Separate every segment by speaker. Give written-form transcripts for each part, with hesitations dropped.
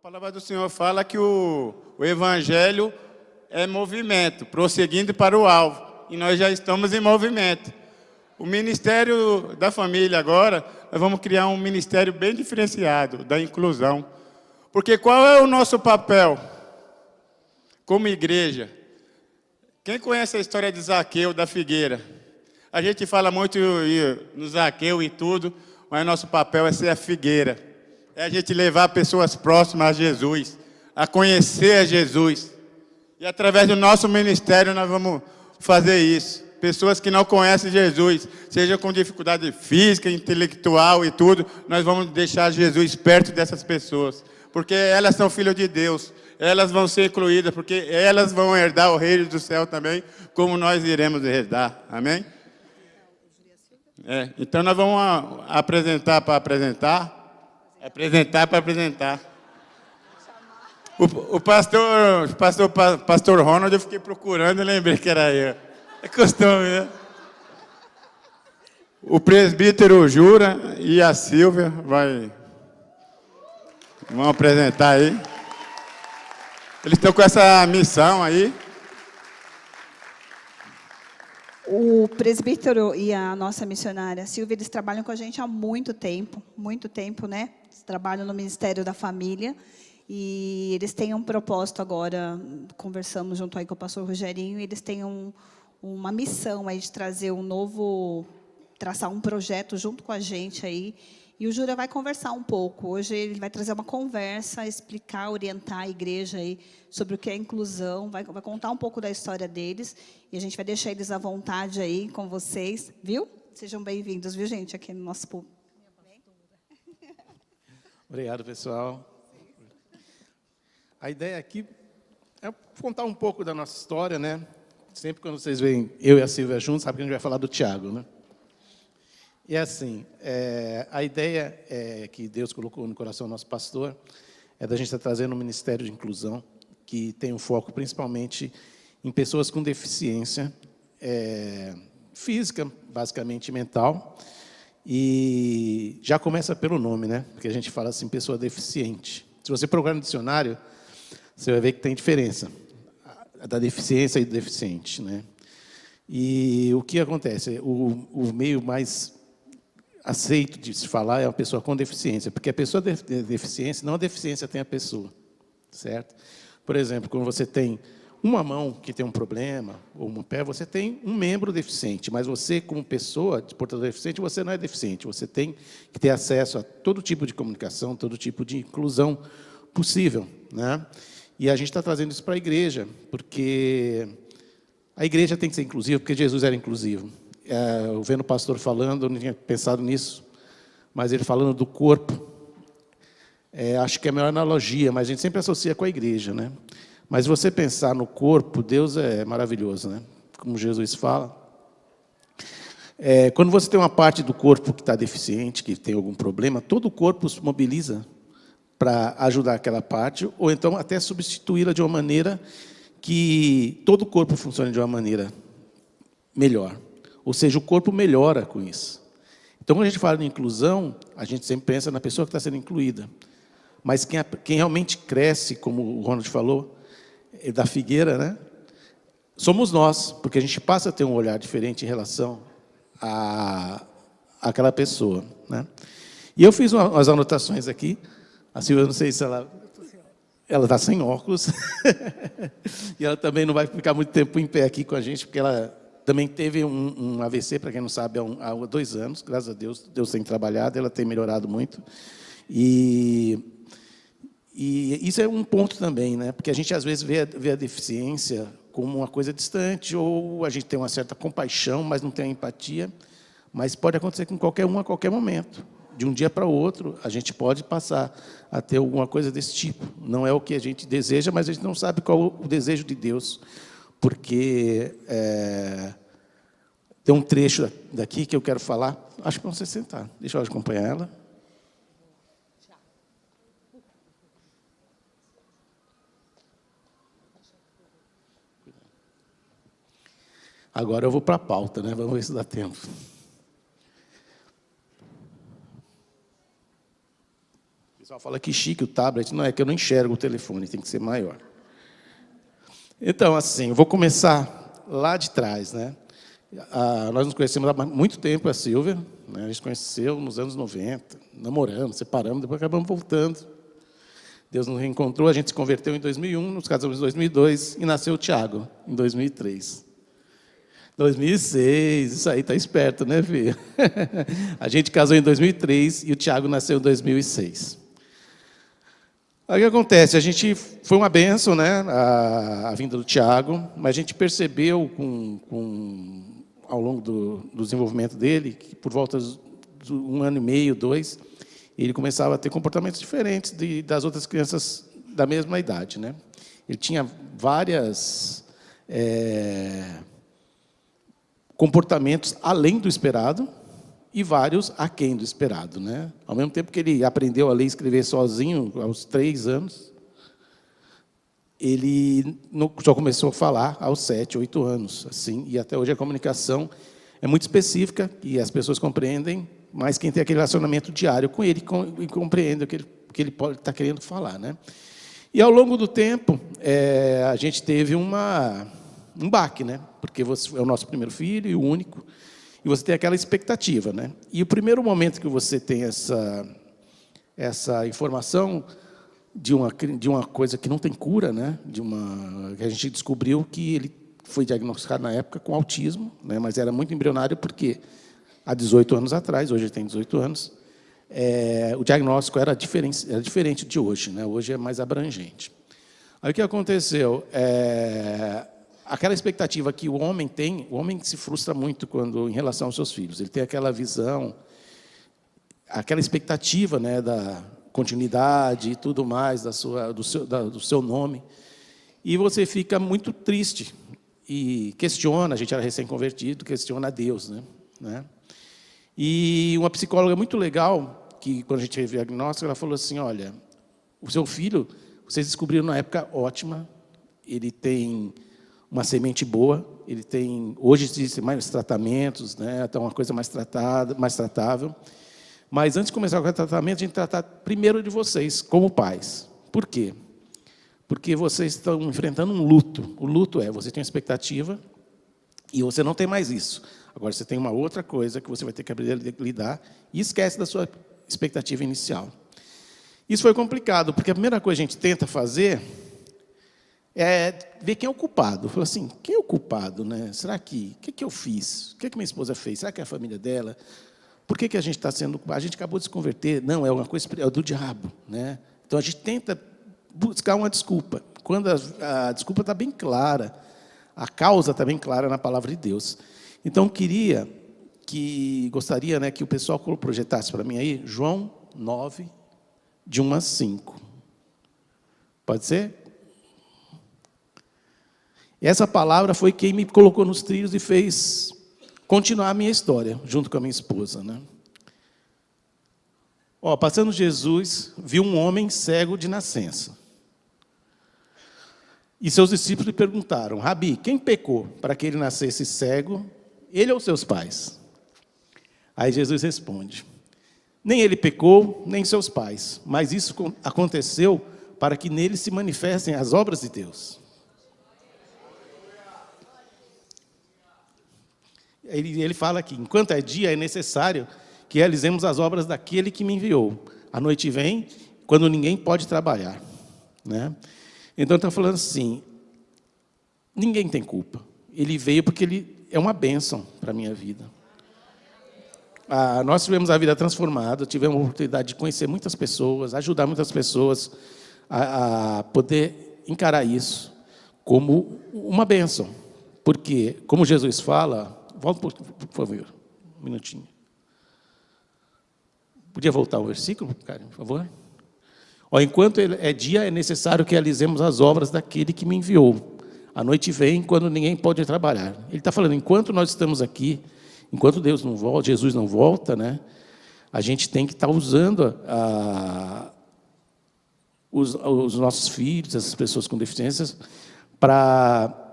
Speaker 1: palavra do Senhor fala que o Evangelho é movimento, prosseguindo para o alvo. E nós já estamos em movimento. O Ministério da Família agora, nós vamos criar um ministério bem diferenciado, da inclusão. Porque qual é o nosso papel como igreja? Quem conhece a história de Zaqueu, da figueira? A gente fala muito no Zaqueu e tudo, mas nosso papel é ser a figueira. É a gente levar pessoas próximas a Jesus, a conhecer a Jesus. E através do nosso ministério nós vamos fazer isso. Pessoas que não conhecem Jesus, seja com dificuldade física, intelectual e tudo, nós vamos deixar Jesus perto dessas pessoas. Porque elas são filhos de Deus, elas vão ser incluídas, porque elas vão herdar o reino do céu também, como nós iremos herdar. Amém? Então nós vamos apresentar para apresentar. O pastor Ronald, eu fiquei procurando e lembrei que era eu. É costume, né? O presbítero Jura e a Silvia vão apresentar aí. Eles estão com essa missão aí.
Speaker 2: O presbítero e a nossa missionária Silvia, eles trabalham com a gente há muito tempo, né? Eles trabalham no Ministério da Família e eles têm um propósito agora, conversamos junto aí com o pastor Rogerinho, e eles têm uma missão aí de trazer traçar um projeto junto com a gente aí. E o Júlia vai conversar um pouco. Hoje ele vai trazer uma conversa, explicar, orientar a igreja aí sobre o que é inclusão, vai contar um pouco da história deles, e a gente vai deixar eles à vontade aí com vocês, viu? Sejam bem-vindos, viu, gente, aqui no nosso público.
Speaker 3: Obrigado, pessoal. A ideia aqui é contar um pouco da nossa história, né? Sempre quando vocês veem eu e a Silvia juntos, sabe que a gente vai falar do Tiago, né? E assim, a ideia que Deus colocou no coração do nosso pastor é da gente estar trazendo um ministério de inclusão que tem um foco principalmente em pessoas com deficiência física, basicamente mental, e já começa pelo nome, né? Porque a gente fala assim, pessoa deficiente. Se você procurar no dicionário, você vai ver que tem diferença da deficiência e do deficiente, né? E o que acontece? O meio mais aceito de se falar é uma pessoa com deficiência, porque a pessoa de deficiência, não a deficiência tem a pessoa, certo? Por exemplo, quando você tem uma mão que tem um problema, ou um pé, você tem um membro deficiente, mas você, como pessoa de portador deficiente, você não é deficiente, você tem que ter acesso a todo tipo de comunicação, todo tipo de inclusão possível, né? E a gente está trazendo isso para a igreja, porque a igreja tem que ser inclusiva, porque Jesus era inclusivo. Eu vendo o pastor falando, eu não tinha pensado nisso, mas ele falando do corpo, acho que é a melhor analogia, mas a gente sempre associa com a igreja, né? Mas se você pensar no corpo, Deus é maravilhoso, né? Como Jesus fala. Quando você tem uma parte do corpo que está deficiente, que tem algum problema, todo o corpo se mobiliza para ajudar aquela parte, ou então até substituí-la de uma maneira que todo o corpo funcione de uma maneira melhor. Ou seja, o corpo melhora com isso. Então, quando a gente fala de inclusão, a gente sempre pensa na pessoa que está sendo incluída. Mas quem realmente cresce, como o Ronald falou, da figueira, né? Somos nós, porque a gente passa a ter um olhar diferente em relação àquela pessoa, né? E eu fiz umas anotações aqui. A Silvia, não sei se ela está sem óculos. E ela também não vai ficar muito tempo em pé aqui com a gente, porque ela também teve um AVC, para quem não sabe, há 2 anos. Graças a Deus, Deus tem trabalhado, ela tem melhorado muito. E isso é um ponto também, né? Porque a gente, às vezes, vê a deficiência como uma coisa distante, ou a gente tem uma certa compaixão, mas não tem a empatia. Mas pode acontecer com qualquer um a qualquer momento. De um dia para o outro, a gente pode passar a ter alguma coisa desse tipo. Não é o que a gente deseja, mas a gente não sabe qual o desejo de Deus. Porque tem um trecho daqui que eu quero falar. Acho que vão se sentar. Deixa eu acompanhar ela. Agora eu vou para a pauta, né? Vamos ver se dá tempo. Pessoal, pessoal fala que chique o tablet. Não é que eu não enxergo o telefone, tem que ser maior. Então, assim, eu vou começar lá de trás, né? Nós nos conhecemos há muito tempo, a Silvia, né? A gente conheceu nos anos 90, namoramos, separamos, depois acabamos voltando. Deus nos reencontrou, a gente se converteu em 2001, nos casamos em 2002 e nasceu o Tiago em 2003. 2006, isso aí tá esperto, né, filho? A gente casou em 2003 e o Tiago nasceu em 2006. Aí o que acontece? A gente foi uma bênção, né, a vinda do Tiago, mas a gente percebeu ao longo do desenvolvimento dele que por volta de 1 ano e meio, 2, ele começava a ter comportamentos diferentes das outras crianças da mesma idade, né? Ele tinha várias comportamentos além do esperado e vários aquém do esperado, né? Ao mesmo tempo que ele aprendeu a ler e escrever sozinho aos 3 anos, ele só começou a falar aos 7, 8 anos, assim, e até hoje a comunicação é muito específica e as pessoas compreendem, mas quem tem aquele relacionamento diário com ele e compreende o que ele pode estar querendo falar, né? E ao longo do tempo, a gente teve um baque, né? Porque você é o nosso primeiro filho e o único, e você tem aquela expectativa, né? E o primeiro momento que você tem essa informação de uma coisa que não tem cura, né? Que a gente descobriu que ele foi diagnosticado na época com autismo, né? Mas era muito embrionário porque há 18 anos atrás, hoje ele tem 18 anos, o diagnóstico era diferente de hoje, né? Hoje é mais abrangente. Aí o que aconteceu? Aquela expectativa que o homem se frustra muito em relação aos seus filhos. Ele tem aquela visão, aquela expectativa, né, da continuidade e tudo mais, do seu nome. E você fica muito triste e questiona, a gente era recém-convertido, questiona a Deus, né? E uma psicóloga muito legal, que quando a gente teve o diagnóstico, ela falou assim, olha, o seu filho, vocês descobriram na época ótima, ele tem uma semente boa, hoje existem mais tratamentos, né? Então uma coisa mais tratável. Mas antes de começar com o tratamento, a gente tratar primeiro de vocês, como pais. Por quê? Porque vocês estão enfrentando um luto. O luto você tem uma expectativa e você não tem mais isso. Agora você tem uma outra coisa que você vai ter que aprender a lidar e esquece da sua expectativa inicial. Isso foi complicado, porque a primeira coisa que a gente tenta fazer ver quem é o culpado. Falou assim, quem é o culpado, né? Será que... O que eu fiz? O que minha esposa fez? Será que é a família dela? Por que a gente está sendo culpado? A gente acabou de se converter. Não, é uma coisa do diabo, né? Então, a gente tenta buscar uma desculpa. Quando a desculpa está bem clara, a causa está bem clara na palavra de Deus. Então, gostaria, né, que o pessoal projetasse para mim aí, João 9, de 1 a 5. Pode ser? Essa palavra foi quem me colocou nos trilhos e fez continuar a minha história, junto com a minha esposa, né? Passando Jesus, viu um homem cego de nascença. E seus discípulos lhe perguntaram, Rabi, quem pecou para que ele nascesse cego, ele ou seus pais? Aí Jesus responde, nem ele pecou, nem seus pais, mas isso aconteceu para que nele se manifestem as obras de Deus. Ele fala aqui, enquanto é dia, é necessário que realizemos as obras daquele que me enviou. A noite vem, quando ninguém pode trabalhar, né? Então, está falando assim, ninguém tem culpa. Ele veio porque ele é uma bênção para a minha vida. Nós tivemos a vida transformada, tivemos a oportunidade de conhecer muitas pessoas, ajudar muitas pessoas a poder encarar isso como uma bênção. Porque, como Jesus fala... Volta, por favor, um minutinho. Podia voltar ao versículo, cara, por favor? Enquanto é dia, é necessário que realizemos as obras daquele que me enviou. A noite vem quando ninguém pode trabalhar. Ele está falando, enquanto nós estamos aqui, enquanto Deus não volta, Jesus não volta, né? A gente tem que estar usando os nossos filhos, essas pessoas com deficiências, para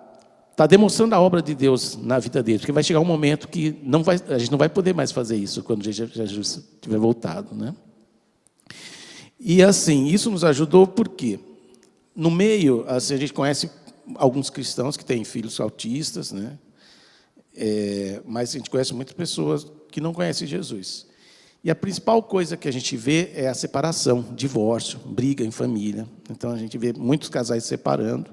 Speaker 3: está demonstrando a obra de Deus na vida deles, porque vai chegar um momento que a gente não vai poder mais fazer isso quando Jesus estiver voltado, né? E, assim, isso nos ajudou porque, no meio, assim, a gente conhece alguns cristãos que têm filhos autistas, né? Mas a gente conhece muitas pessoas que não conhecem Jesus. E a principal coisa que a gente vê é a separação, divórcio, briga em família. Então, a gente vê muitos casais se separando,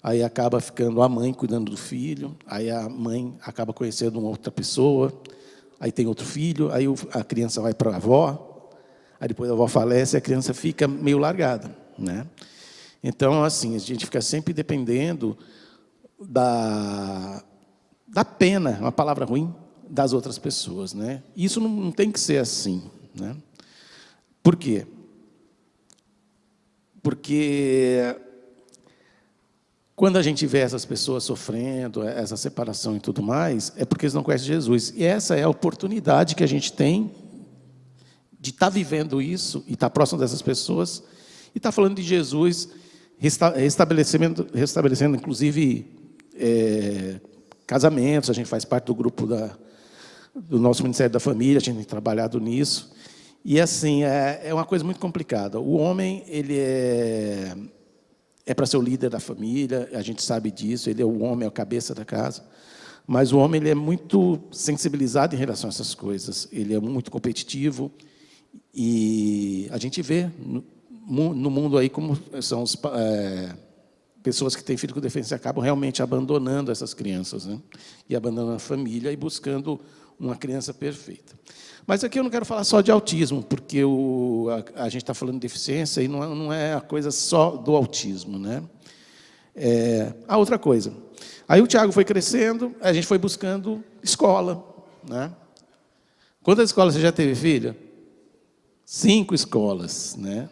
Speaker 3: aí acaba ficando a mãe cuidando do filho, aí a mãe acaba conhecendo uma outra pessoa, aí tem outro filho, aí a criança vai para a avó, aí depois a avó falece e a criança fica meio largada, né? Então, assim, a gente fica sempre dependendo da pena, uma palavra ruim, das outras pessoas, né? Isso não tem que ser assim, né? Por quê? Porque quando a gente vê essas pessoas sofrendo, essa separação e tudo mais, é porque eles não conhecem Jesus. E essa é a oportunidade que a gente tem de estar vivendo isso e estar próximo dessas pessoas e estar falando de Jesus, restabelecendo inclusive, casamentos. A gente faz parte do grupo do nosso Ministério da Família, a gente tem trabalhado nisso. E, assim, é uma coisa muito complicada. O homem, ele é para ser o líder da família, a gente sabe disso, ele é o homem, é a cabeça da casa. Mas o homem, ele é muito sensibilizado em relação a essas coisas. Ele é muito competitivo. E a gente vê no mundo aí como são pessoas que têm filho com deficiência acabam realmente abandonando essas crianças, né? E abandonando a família e buscando uma criança perfeita. Mas aqui eu não quero falar só de autismo, porque a gente está falando de deficiência e não é a coisa só do autismo, né? A outra coisa. Aí o Tiago foi crescendo, a gente foi buscando escola, né? Quantas escolas você já teve, filha? 5 escolas, né?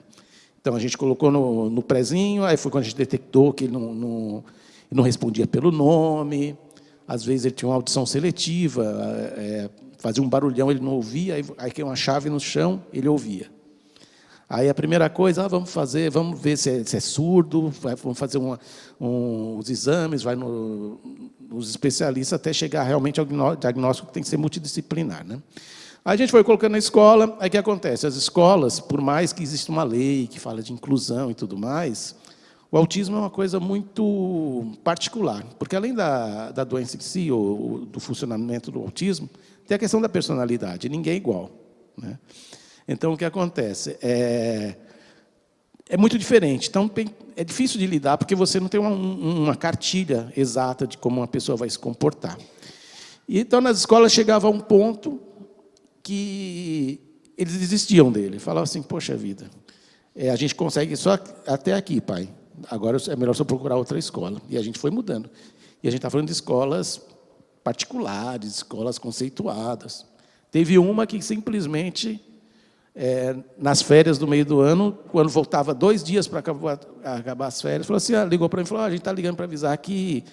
Speaker 3: Então, a gente colocou no prezinho, aí foi quando a gente detectou que ele não respondia pelo nome, às vezes ele tinha uma audição seletiva, fazia um barulhão, ele não ouvia, aí caiu uma chave no chão, ele ouvia. Aí a primeira coisa, vamos ver se é surdo, vamos fazer os exames, vai nos especialistas até chegar realmente ao diagnóstico que tem que ser multidisciplinar, né? Aí a gente foi colocando na escola, aí o que acontece? As escolas, por mais que exista uma lei que fala de inclusão e tudo mais, o autismo é uma coisa muito particular, porque além da doença em si, ou do funcionamento do autismo, tem a questão da personalidade, ninguém é igual, né? Então, o que acontece? É muito diferente. Então, é difícil de lidar, porque você não tem uma cartilha exata de como uma pessoa vai se comportar. E, então, nas escolas chegava a um ponto que eles desistiam dele. Falavam assim, poxa vida, a gente consegue só até aqui, pai. Agora é melhor só procurar outra escola. E a gente foi mudando. E a gente está falando de escolas particulares, escolas conceituadas. Teve uma que simplesmente, nas férias do meio do ano, quando voltava 2 dias para acabar as férias, falou assim, ligou para mim e falou, a gente está ligando para avisar que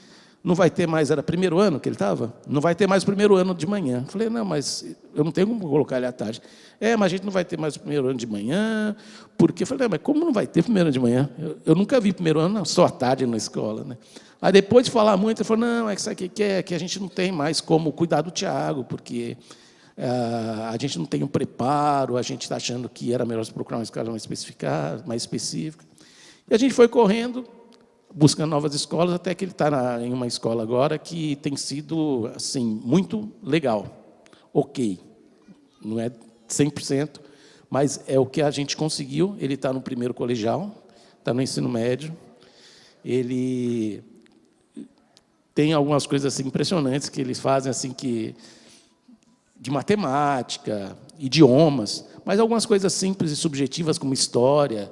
Speaker 3: não vai ter mais, era 1º ano que ele estava? Não vai ter mais o 1º ano de manhã. Falei, não, mas eu não tenho como colocar ele à tarde. Mas a gente não vai ter mais o 1º ano de manhã, porque... Falei, mas como não vai ter 1º ano de manhã? Eu nunca vi 1º ano, não, só à tarde na escola, né? Aí, depois de falar muito, ele falou, não, isso aqui que a gente não tem mais como cuidar do Tiago, porque a gente não tem um preparo, a gente está achando que era melhor procurar uma escola mais específica. E a gente foi correndo, buscando novas escolas, até que ele está em uma escola agora que tem sido, assim, muito legal. Ok, não é 100%, mas é o que a gente conseguiu. Ele está no 1º colegial, está no ensino médio. Ele tem algumas coisas assim, impressionantes que eles fazem, assim, de matemática, idiomas, mas algumas coisas simples e subjetivas, como história.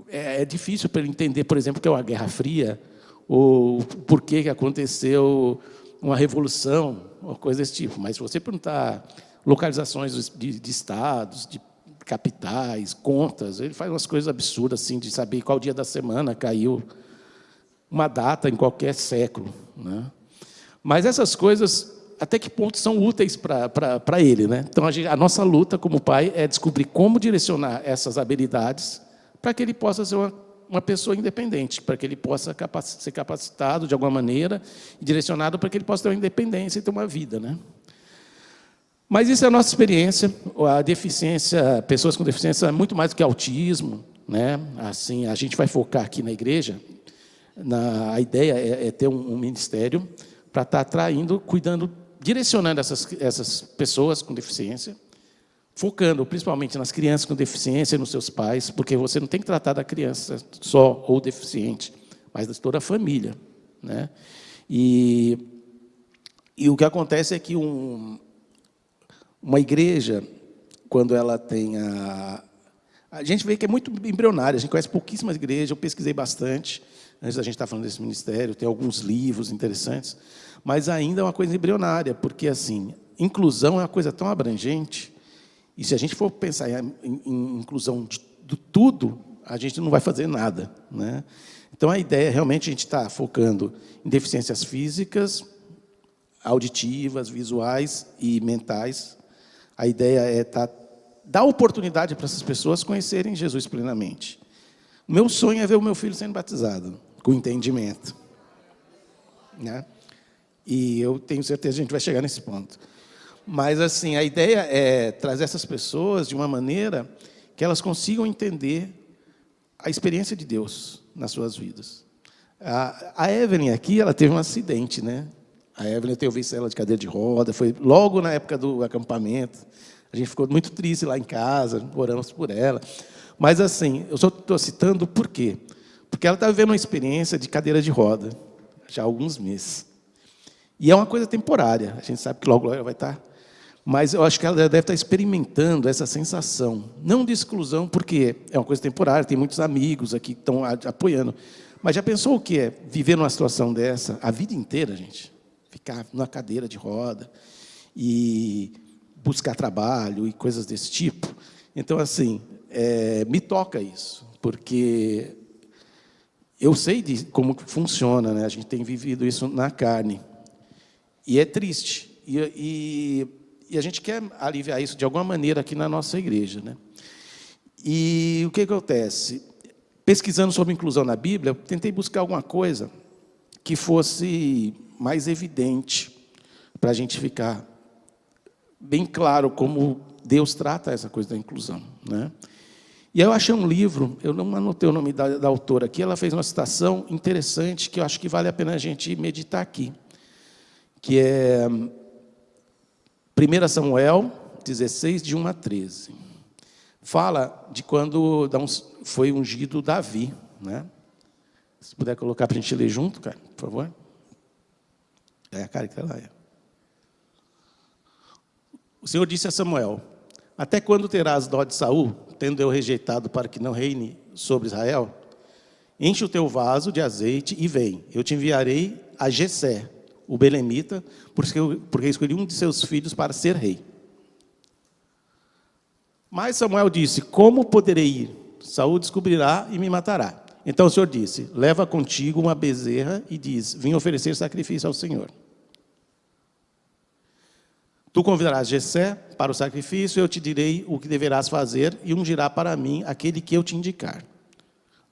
Speaker 3: É difícil para ele entender, por exemplo, o que é uma Guerra Fria, ou por que aconteceu uma revolução, uma coisa desse tipo. Mas se você perguntar localizações de estados, de capitais, contas, ele faz umas coisas absurdas, assim, de saber qual dia da semana caiu uma data em qualquer século, né? Mas essas coisas, até que ponto são úteis para ele, né? Então, a nossa luta como pai é descobrir como direcionar essas habilidades para que ele possa ser uma pessoa independente, para que ele possa ser capacitado de alguma maneira, e direcionado para que ele possa ter uma independência e ter uma vida, né? Mas isso é a nossa experiência. A deficiência, pessoas com deficiência é muito mais do que autismo, né? Assim, a gente vai focar aqui na igreja. A ideia é ter um ministério para estar atraindo, cuidando, direcionando essas pessoas com deficiência, focando principalmente nas crianças com deficiência e nos seus pais, porque você não tem que tratar da criança só ou deficiente, mas de toda a família, né? E o que acontece é que uma igreja, quando ela tem a gente vê que é muito embrionária, a gente conhece pouquíssimas igrejas, eu pesquisei bastante, antes da gente estar falando desse ministério, tem alguns livros interessantes, mas ainda é uma coisa embrionária, porque, assim, inclusão é uma coisa tão abrangente, e se a gente for pensar em inclusão de tudo, a gente não vai fazer nada, né? Então, a ideia, realmente, a gente está focando em deficiências físicas, auditivas, visuais e mentais. A ideia é dar oportunidade para essas pessoas conhecerem Jesus plenamente. O meu sonho é ver o meu filho sendo batizado, com entendimento, né? E eu tenho certeza que a gente vai chegar nesse ponto. Mas, assim, a ideia é trazer essas pessoas de uma maneira que elas consigam entender a experiência de Deus nas suas vidas. A Evelyn aqui, ela teve um acidente, né? A Evelyn, eu tenho visto ela de cadeira de roda, foi logo na época do acampamento. A gente ficou muito triste lá em casa, oramos por ela. Mas, assim, eu só estou citando por quê? Porque ela está vivendo uma experiência de cadeira de roda, já há alguns meses. E é uma coisa temporária, a gente sabe que logo ela vai estar. Mas eu acho que ela deve estar experimentando essa sensação, não de exclusão, porque é uma coisa temporária, tem muitos amigos aqui que estão apoiando. Mas já pensou o que é viver numa situação dessa a vida inteira, gente? Ficar numa cadeira de roda e buscar trabalho e coisas desse tipo. Então, assim, me toca isso, porque eu sei como funciona, né? A gente tem vivido isso na carne. E é triste. E a gente quer aliviar isso de alguma maneira aqui na nossa igreja, né? E o que acontece? Pesquisando sobre inclusão na Bíblia, eu tentei buscar alguma coisa que fosse mais evidente, para a gente ficar bem claro como Deus trata essa coisa da inclusão, né? E aí eu achei um livro, eu não anotei o nome da autora aqui, ela fez uma citação interessante, que eu acho que vale a pena a gente meditar aqui, que é 1 Samuel 16, de 1 a 13. Fala de quando foi ungido Davi, né? Se puder colocar para a gente ler junto, cara, por favor. A cara que está lá. O Senhor disse a Samuel: até quando terás dó de Saul, tendo eu rejeitado para que não reine sobre Israel? Enche o teu vaso de azeite e vem. Eu te enviarei a Jessé, o belemita, porque escolhi um de seus filhos para ser rei. Mas Samuel disse: como poderei ir? Saul descobrirá e me matará. Então o Senhor disse: leva contigo uma bezerra e diz: vim oferecer sacrifício ao Senhor. Tu convidarás Jessé para o sacrifício, eu te direi o que deverás fazer, e ungirá para mim aquele que eu te indicar.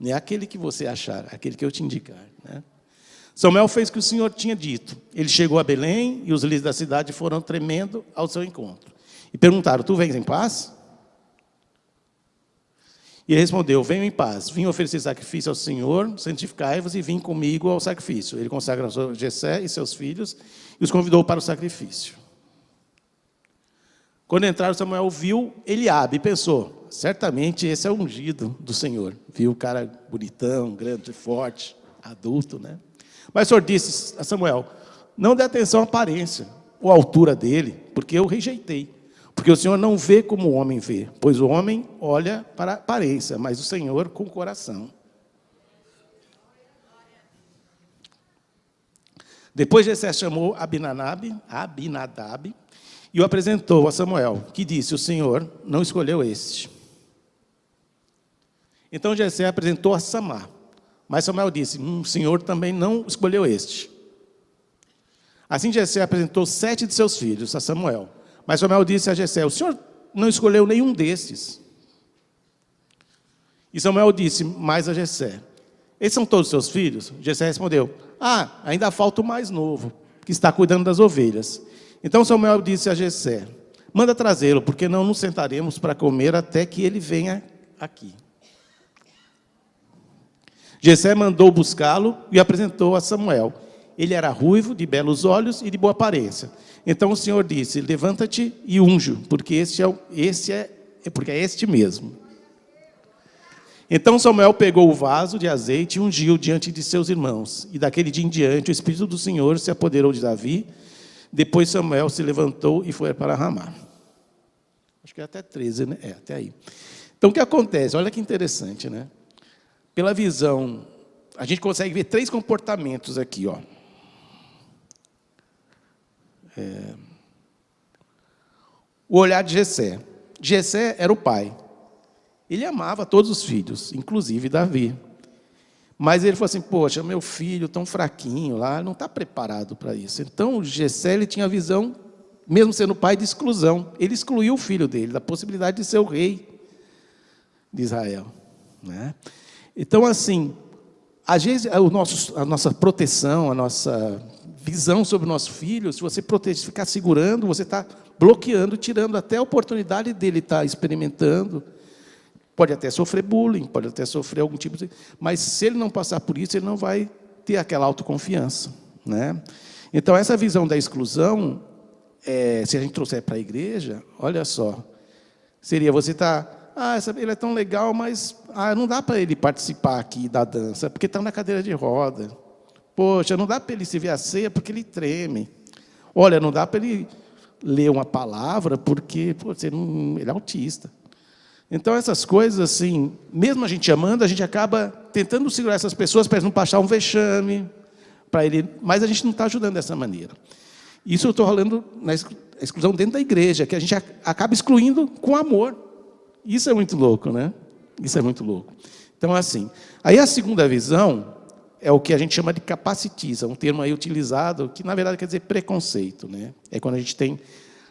Speaker 3: Não é aquele que você achar, é aquele que eu te indicar, né? Samuel fez o que o Senhor tinha dito. Ele chegou a Belém, e os líderes da cidade foram tremendo ao seu encontro. E perguntaram: tu vens em paz? E ele respondeu: venho em paz, vim oferecer sacrifício ao Senhor, santificai-vos e vim comigo ao sacrifício. Ele consagrou Jessé e seus filhos e os convidou para o sacrifício. Quando entraram, Samuel viu Eliabe e pensou: certamente esse é o ungido do Senhor. Viu o cara bonitão, grande, forte, adulto, né? Mas o Senhor disse a Samuel: não dê atenção à aparência ou à altura dele, porque eu rejeitei. Porque o Senhor não vê como o homem vê, pois o homem olha para a aparência, mas o Senhor com o coração. Depois Jessé chamou Abinadab e o apresentou a Samuel, que disse: o Senhor não escolheu este. Então Jessé apresentou a Samá, mas Samuel disse: o Senhor também não escolheu este. Assim Jessé apresentou 7 de seus filhos a Samuel, mas Samuel disse a Jessé: o Senhor não escolheu nenhum destes. E Samuel disse mais a Jessé: esses são todos os seus filhos? Jessé respondeu: ainda falta o mais novo, que está cuidando das ovelhas. Então Samuel disse a Jessé: manda trazê-lo, porque não nos sentaremos para comer até que ele venha aqui. Jessé mandou buscá-lo e apresentou a Samuel. Ele era ruivo, de belos olhos e de boa aparência. Então o Senhor disse: levanta-te e unge-o, porque é este mesmo. Então Samuel pegou o vaso de azeite e ungiu diante de seus irmãos. E daquele dia em diante o Espírito do Senhor se apoderou de Davi. Depois Samuel se levantou e foi para Ramá. Acho que é até 13, né? Até aí. Então o que acontece? Olha que interessante, né? Pela visão, a gente consegue ver 3 comportamentos aqui, ó. O olhar de Jessé. Jessé era o pai. Ele amava todos os filhos, inclusive Davi. Mas ele falou assim: poxa, meu filho tão fraquinho lá, não está preparado para isso. Então, Jessé, ele tinha a visão, mesmo sendo pai, de exclusão. Ele excluiu o filho dele da possibilidade de ser o rei de Israel, né? Então, assim, às vezes, a nossa proteção, a nossa visão sobre o nosso filho, se você ficar segurando, você está bloqueando, tirando até a oportunidade dele estar experimentando. Pode até sofrer bullying, pode até sofrer algum tipo de... Mas se ele não passar por isso, ele não vai ter aquela autoconfiança, né? Então, essa visão da exclusão, se a gente trouxer para a igreja, olha só, seria você estar... ele é tão legal, mas não dá para ele participar aqui da dança, porque está na cadeira de roda. Poxa, não dá para ele se ver a ceia, porque ele treme. Olha, não dá para ele ler uma palavra, porque ele é autista. Então, essas coisas, assim, mesmo a gente amando, a gente acaba tentando segurar essas pessoas para não passar um vexame, mas a gente não está ajudando dessa maneira. Isso eu estou falando na exclusão dentro da igreja, que a gente acaba excluindo com amor. Isso é muito louco, né? Isso é muito louco. Então, assim, aí a segunda visão é o que a gente chama de capacitiza, um termo aí utilizado, que na verdade quer dizer preconceito, né? É quando a gente tem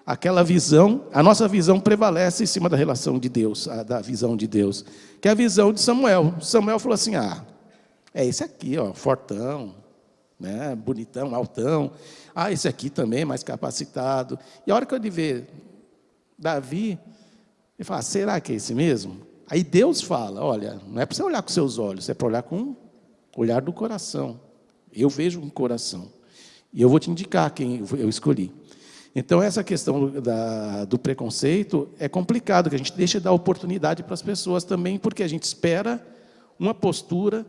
Speaker 3: aquela visão, a nossa visão prevalece em cima da relação de Deus, da visão de Deus, que é a visão de Samuel. Samuel falou assim: é esse aqui, ó, fortão, né, bonitão, altão. Esse aqui também, mais capacitado. E a hora que eu ver Davi, ele fala: será que é esse mesmo? Aí Deus fala: olha, não é para você olhar com seus olhos, é para olhar com o olhar do coração. Eu vejo um coração. E eu vou te indicar quem eu escolhi. Então, essa questão do preconceito é complicado, que a gente deixa de dar oportunidade para as pessoas também, porque a gente espera uma postura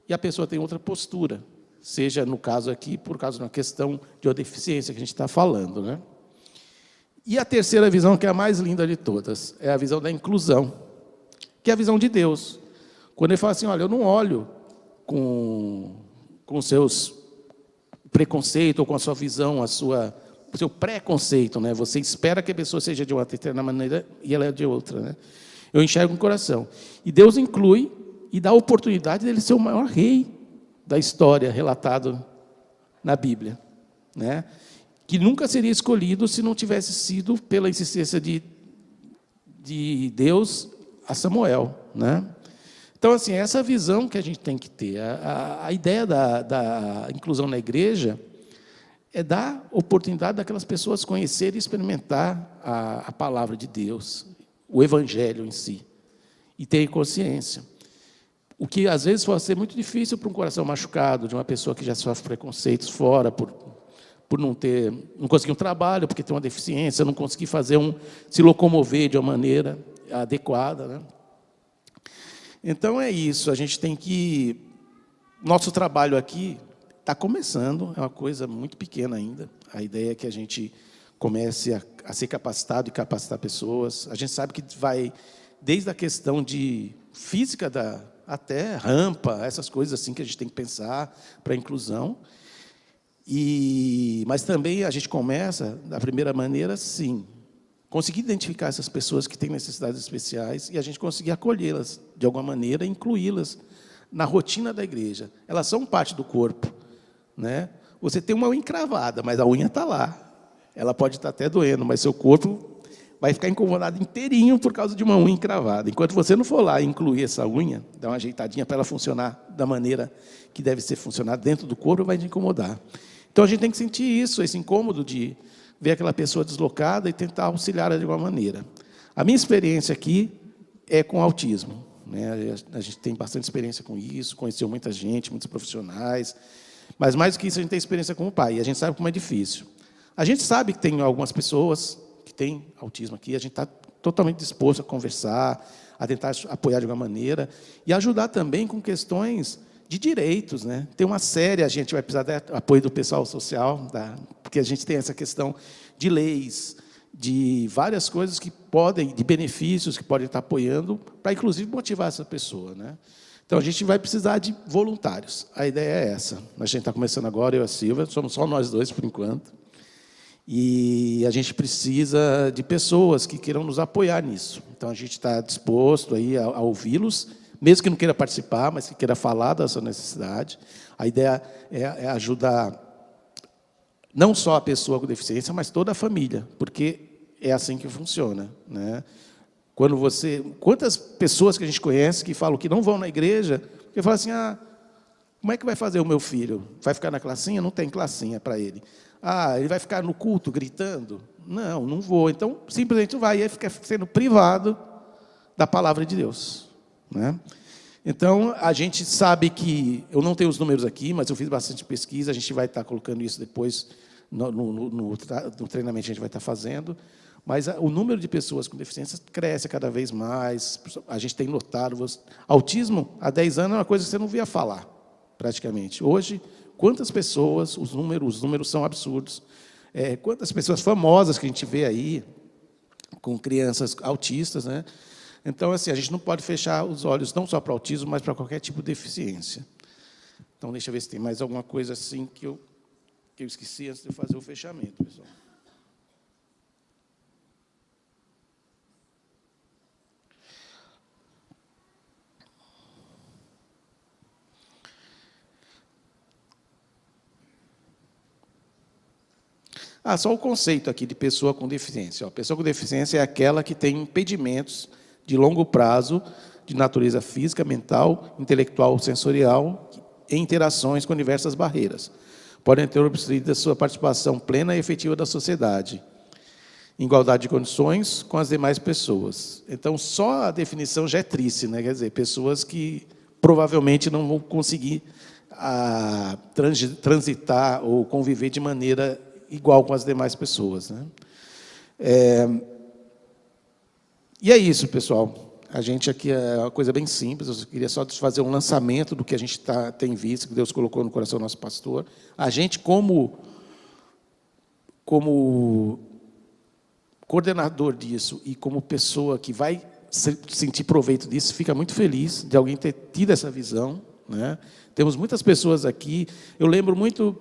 Speaker 3: e a pessoa tem outra postura. Seja, no caso aqui, por causa de uma questão de uma deficiência que a gente está falando, né? E a terceira visão, que é a mais linda de todas, é a visão da inclusão, que é a visão de Deus. Quando ele fala assim: olha, eu não olho com seus preconceitos, ou com a sua visão, o seu preconceito, né? Você espera que a pessoa seja de uma determinada maneira e ela é de outra, né? Eu enxergo um coração. E Deus inclui e dá a oportunidade dele ser o maior rei da história relatado na Bíblia, né? Que nunca seria escolhido se não tivesse sido pela insistência de Deus a Samuel, né? Então, assim, essa visão que a gente tem que ter, a ideia da inclusão na igreja é dar oportunidade daquelas pessoas conhecerem e experimentar a palavra de Deus, o evangelho em si, e terem consciência. O que, às vezes, pode ser muito difícil para um coração machucado, de uma pessoa que já sofre preconceitos fora, por não conseguir um trabalho, porque tem uma deficiência, não conseguir se locomover de uma maneira adequada, né? Então, é isso. A gente tem que... Nosso trabalho aqui está começando, é uma coisa muito pequena ainda. A ideia é que a gente comece a ser capacitado e capacitar pessoas. A gente sabe que vai desde a questão de física até rampa, essas coisas assim que a gente tem que pensar para a inclusão. Mas também a gente começa, da primeira maneira, sim, conseguir identificar essas pessoas que têm necessidades especiais e a gente conseguir acolhê-las de alguma maneira e incluí-las na rotina da igreja. Elas são parte do corpo, né? Você tem uma unha encravada, mas a unha está lá. Ela pode estar até doendo, mas seu corpo vai ficar incomodado inteirinho por causa de uma unha encravada. Enquanto você não for lá e incluir essa unha, dar uma ajeitadinha para ela funcionar da maneira que deve ser funcionar dentro do corpo, vai te incomodar. Então, a gente tem que sentir isso, esse incômodo de ver aquela pessoa deslocada e tentar auxiliá-la de alguma maneira. A minha experiência aqui é com autismo, né? A gente tem bastante experiência com isso, conheceu muita gente, muitos profissionais, mas mais do que isso, a gente tem experiência com o pai, e a gente sabe como é difícil. A gente sabe que tem algumas pessoas que têm autismo aqui, a gente está totalmente disposto a conversar, a tentar apoiar de alguma maneira, e ajudar também com questões de direitos, né? Tem uma série, a gente vai precisar de apoio do pessoal social, porque a gente tem essa questão de leis, de várias coisas que podem, de benefícios que podem estar apoiando, para, inclusive, motivar essa pessoa, né? Então, a gente vai precisar de voluntários. A ideia é essa. A gente está começando agora, eu e a Silvia, somos só nós dois, por enquanto. E a gente precisa de pessoas que queiram nos apoiar nisso. Então, a gente está disposto aí a ouvi-los, mesmo que não queira participar, mas que queira falar da sua necessidade. A ideia é ajudar não só a pessoa com deficiência, mas toda a família, porque é assim que funciona, né? Quantas pessoas que a gente conhece que falam que não vão na igreja, porque falam assim, como é que vai fazer o meu filho? Vai ficar na classinha? Não tem classinha para ele. Ele vai ficar no culto gritando? Não, não vou. Então, simplesmente não vai, e aí fica sendo privado da palavra de Deus, né? Então, a gente sabe que, eu não tenho os números aqui, mas eu fiz bastante pesquisa, a gente vai estar colocando isso depois no treinamento que a gente vai estar fazendo, mas o número de pessoas com deficiência cresce cada vez mais, a gente tem notado, autismo, há 10 anos, é uma coisa que você não via falar, praticamente. Hoje, quantas pessoas, os números são absurdos, quantas pessoas famosas que a gente vê aí, com crianças autistas, né? Então, assim, a gente não pode fechar os olhos não só para o autismo, mas para qualquer tipo de deficiência. Então, deixa eu ver se tem mais alguma coisa assim que eu esqueci antes de fazer o fechamento, pessoal. Só o conceito aqui de pessoa com deficiência. A pessoa com deficiência é aquela que tem impedimentos de longo prazo, de natureza física, mental, intelectual ou sensorial, em interações com diversas barreiras. Podem ter obstruído a sua participação plena e efetiva da sociedade, em igualdade de condições com as demais pessoas. Então, só a definição já é triste, né? Quer dizer, pessoas que provavelmente não vão conseguir transitar ou conviver de maneira igual com as demais pessoas, né? E é isso, pessoal. A gente aqui é uma coisa bem simples, eu queria só fazer um lançamento do que a gente tem visto, que Deus colocou no coração do nosso pastor. A gente, como coordenador disso e como pessoa que vai sentir proveito disso, fica muito feliz de alguém ter tido essa visão, né? Temos muitas pessoas aqui, eu lembro muito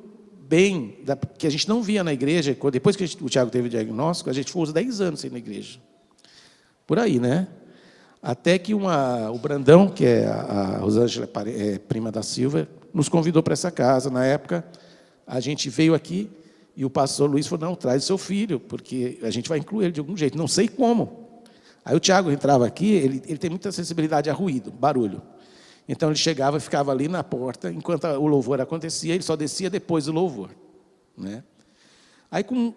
Speaker 3: bem que a gente não via na igreja, depois que o Tiago teve o diagnóstico, a gente ficou uns 10 anos sem ir na igreja. Por aí, né? Até que o Brandão, que é a Rosângela, prima da Silvia, nos convidou para essa casa. Na época, a gente veio aqui e o pastor Luiz falou, não, traz o seu filho, porque a gente vai incluir ele de algum jeito, não sei como. Aí o Tiago entrava aqui, ele tem muita sensibilidade a ruído, barulho. Então, ele chegava e ficava ali na porta, enquanto o louvor acontecia, ele só descia depois do louvor, né? Aí, com,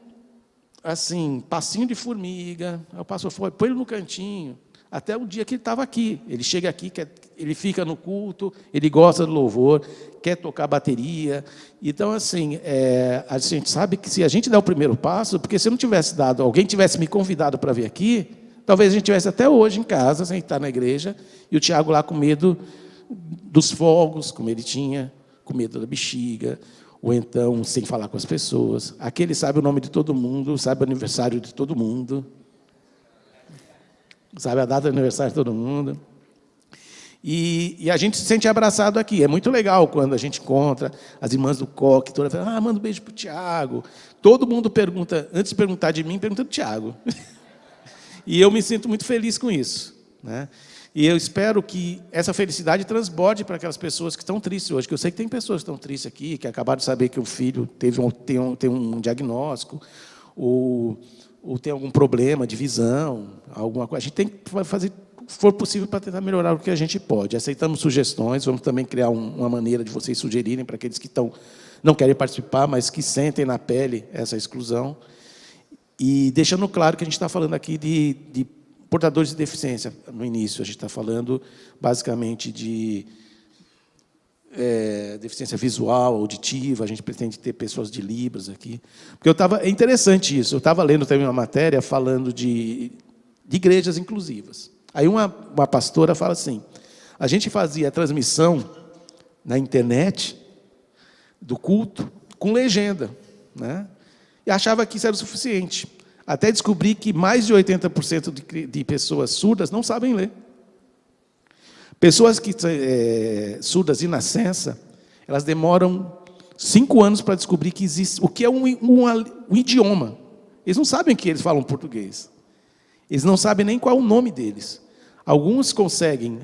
Speaker 3: assim, passinho de formiga, o pastor foi, põe ele no cantinho, até o dia que ele estava aqui. Ele chega aqui, ele fica no culto, ele gosta do louvor, quer tocar bateria. Então, assim, a gente sabe que se a gente der o primeiro passo, porque se eu não tivesse dado, alguém tivesse me convidado para vir aqui, talvez a gente estivesse até hoje em casa, sem estar na igreja, e o Tiago lá com medo dos fogos, como ele tinha, com medo da bexiga, ou então sem falar com as pessoas. Aqui ele sabe o nome de todo mundo, sabe o aniversário de todo mundo, sabe a data do aniversário de todo mundo. E a gente se sente abraçado aqui. É muito legal quando a gente encontra as irmãs do coque, toda falam, manda um beijo para o Tiago. Todo mundo pergunta, antes de perguntar de mim, pergunta do Tiago. E eu me sinto muito feliz com isso, né? E eu espero que essa felicidade transborde para aquelas pessoas que estão tristes hoje, que eu sei que tem pessoas que estão tristes aqui, que acabaram de saber que o filho tem um diagnóstico, ou tem algum problema de visão, alguma coisa. A gente tem que fazer o que for possível para tentar melhorar o que a gente pode. Aceitamos sugestões, vamos também criar uma maneira de vocês sugerirem para aqueles que não querem participar, mas que sentem na pele essa exclusão. E deixando claro que a gente está falando aqui de portadores de deficiência. No início, a gente está falando, basicamente, de deficiência visual, auditiva, a gente pretende ter pessoas de Libras aqui. Porque é interessante isso, eu estava lendo também uma matéria falando de igrejas inclusivas. Aí uma pastora fala assim, a gente fazia a transmissão na internet do culto com legenda, né? E achava que isso era o suficiente. Até descobri que mais de 80% de pessoas surdas não sabem ler. Pessoas que surdas de nascença, elas demoram 5 anos para descobrir que existe o que é um idioma. Eles não sabem que eles falam português. Eles não sabem nem qual é o nome deles. Alguns conseguem,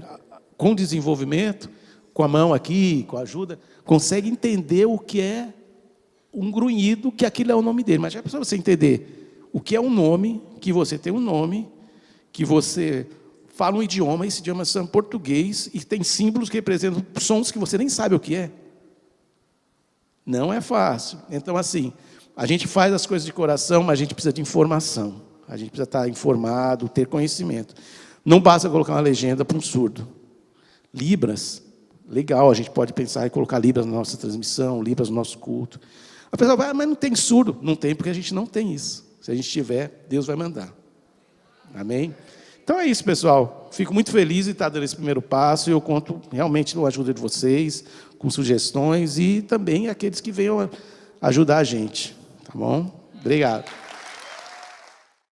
Speaker 3: com desenvolvimento, com a mão aqui, com a ajuda, conseguem entender o que é um grunhido, que aquilo é o nome dele. Mas já é para você entender o que é um nome, que você tem um nome, que você fala um idioma, esse idioma é português, e tem símbolos que representam sons que você nem sabe o que é. Não é fácil. Então, assim, a gente faz as coisas de coração, mas a gente precisa de informação. A gente precisa estar informado, ter conhecimento. Não basta colocar uma legenda para um surdo. Libras, legal, a gente pode pensar em colocar Libras na nossa transmissão, Libras no nosso culto. A pessoa vai, mas não tem surdo. Não tem, porque a gente não tem isso. Se a gente tiver, Deus vai mandar. Amém? Então é isso, pessoal. Fico muito feliz de estar dando esse primeiro passo. E eu conto realmente com a ajuda de vocês, com sugestões e também aqueles que venham ajudar a gente. Tá bom? Obrigado.